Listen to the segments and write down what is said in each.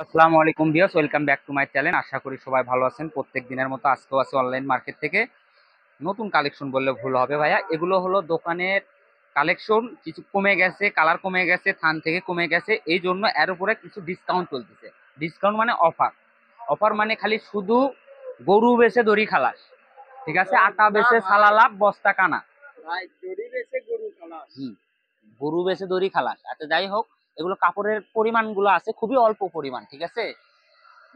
আসসালামু আলাইকুম viewers, welcome back to my channel. আশা করি সবাই ভালো আছেন। প্রত্যেক দিনের মতো আজকেও আছে অনলাইন মার্কেট থেকে নতুন কালেকশন বললে ভুল হবে ভাইয়া। এগুলো হলো দোকানের কালেকশন, কিছু কমে গেছে, কালার কমে গেছে, থান থেকে কমে গেছে, এই জন্য এর উপরে কিছু ডিসকাউন্ট চলতেছে। ডিসকাউন্ট মানে অফার। অফার মানে খালি শুধু গরু বেচে দড়ি খালাস, ঠিক আছে, আটা বেচে সালা লাভ বস্তা কানা। হুম, গরু বেচে দড়ি খালাস। আচ্ছা যাই হোক, এগুলো কাপড়ের পরিমাণ গুলো আছে খুবই অল্প পরিমাণ, ঠিক আছে।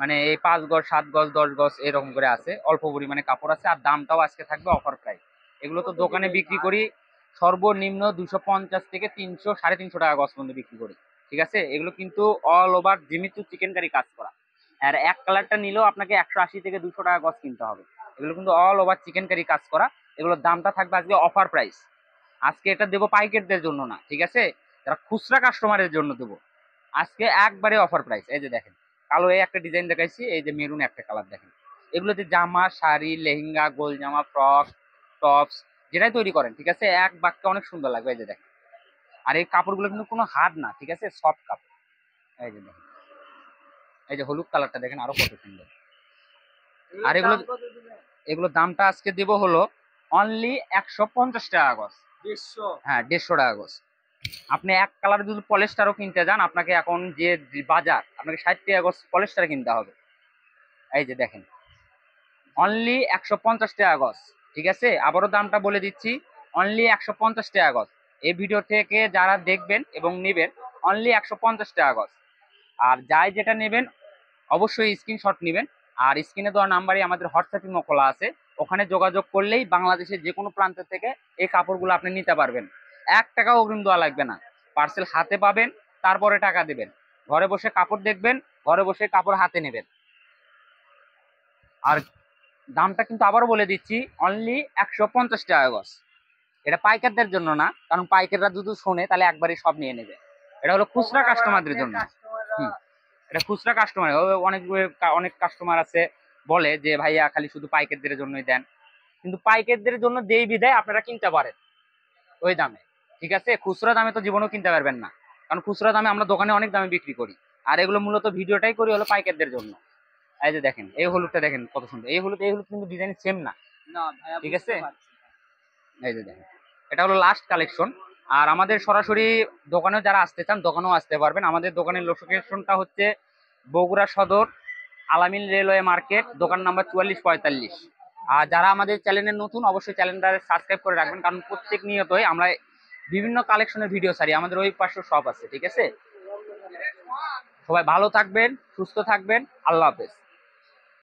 মানে এই 5 গজ 7 গজ 10 গজ এরকম করে আছে, অল্প পরিমাণে কাপড় আছে। আর দামটাও আজকে থাকবে অফার প্রাইস। এগুলো তো দোকানে বিক্রি করি সর্বনিম্ন 250 থেকে 300 350 টাকা গজ পর্যন্ত বিক্রি করি, ঠিক আছে। এগুলো কিন্তু অল ওভার জিমিচু চিকেন কারি কাজ করা। আর এক কালারটা নিলেও আপনাকে 180 থেকে 200 টাকা গজ কিনতে হবে। এগুলো কিন্তু অল ওভার চিকেন কারি কাজ করা। এগুলোর দামটা থাকবে আজকে অফার প্রাইস। আজকে এটা দেবো পাইকারদের জন্য না, ঠিক আছে, যারা খুচরা কাস্টমারের জন্য দেবো আজকে একবারে অফার প্রাইস। এই যে দেখেন, কালো এই একটা ডিজাইন দেখাইছি, এই যে মেরুন একটা কালার দেখেন। এগুলোতে জামা, শাড়ি, লেহেঙ্গা, গোল জামা, ফ্রক, টপস যেটাই তৈরি করেন, ঠিক আছে, এক বাক্যে অনেক সুন্দর লাগবে। এই যে দেখেন, আর এই কাপড়গুলো কিন্তু কোনো হার্ড না, ঠিক আছে, সফট কাপড়। এই যে দেখেন, এই যে হলুদ কালারটা দেখেন, আরো কত সুন্দর। আর এগুলো এগুলো দামটা আজকে দেব হলো অনলি 150 টাকা গজ। হ্যাঁ, 150 টাকা গজ। আপনি এক কালার যদি পলিস্টারও কিনতে যান, আপনাকে এখন যে বাজার, আপনাকে 60 টাকা গজ পলিস্টার কিনতে হবে। এই যে দেখেন, অনলি 150 টাকা গজ, ঠিক আছে। আবারও দামটা বলে দিচ্ছি, অনলি 150 টাকা গজ। এই ভিডিও থেকে যারা দেখবেন এবং নেবেন, অনলি 150 টাকা গজ। আর যাই যেটা নেবেন অবশ্যই স্ক্রিনশট নেবেন। আর স্ক্রিনে দেওয়া নাম্বারে আমাদের হোয়াটসঅ্যাপ ইমো খোলা আছে, ওখানে যোগাযোগ করলেই বাংলাদেশের যে কোনো প্রান্ত থেকে এই কাপড়গুলো আপনি নিতে পারবেন। 1 টাকাও অগ্রিম দেওয়া লাগবে না। পার্সেল হাতে পাবেন, তারপরে টাকা দেবেন। ঘরে বসে কাপড় দেখবেন, ঘরে বসে কাপড় হাতে নেবেন। আর দামটা কিন্তু আবারও বলে দিচ্ছি, অনলি 150 টাকা গজ। এটা পাইকারদের জন্য না, কারণ পাইকাররা যদি শোনে তাহলে একবারই সব নিয়ে নেবে। এটা হলো খুচরা কাস্টমারদের জন্য। হুম, এটা খুচরা কাস্টমার। অনেক অনেক কাস্টমার আছে বলে যে ভাইয়া খালি শুধু পাইকারদের জন্যই দেন, কিন্তু পাইকারদের জন্য যেই বিধায় আপনারা কিনতে পারেন ওই দামে, ঠিক আছে। খুচরা দামে তো জীবনেও কিনতে পারবেন না, কারণ খুচরা দামে আমরা দোকানে অনেক দামে বিক্রি করি। আর এগুলো মূলত ভিডিওটাই করি হলো পাইকারদের জন্য। এই যে দেখেন, এই হলুদটা দেখেন কত সুন্দর। এই হলুদ কিন্তু ডিজাইন সেম না, ঠিক আছে। এই যে দেখেন, এটা হলো লাস্ট কালেকশন। আর আমাদের সরাসরি দোকানেও যারা আসতে চান দোকানেও আসতে পারবেন। আমাদের দোকানের লোকেশনটা হচ্ছে বগুড়া সদর, আলামিন রেলওয়ে মার্কেট, দোকান নাম্বার 4445। আর যারা আমাদের চ্যানেলে নতুন, অবশ্যই চ্যানেলটা সাবস্ক্রাইব করে রাখবেন, কারণ প্রত্যেক নিয়তই আমরা বিভিন্ন কালেকশনের ভিডিও ছাড়ি। আমাদের ওই পাশে সব আছে, ঠিক আছে। সবাই ভালো থাকবেন, সুস্থ থাকবেন, আল্লাহ হাফেজ।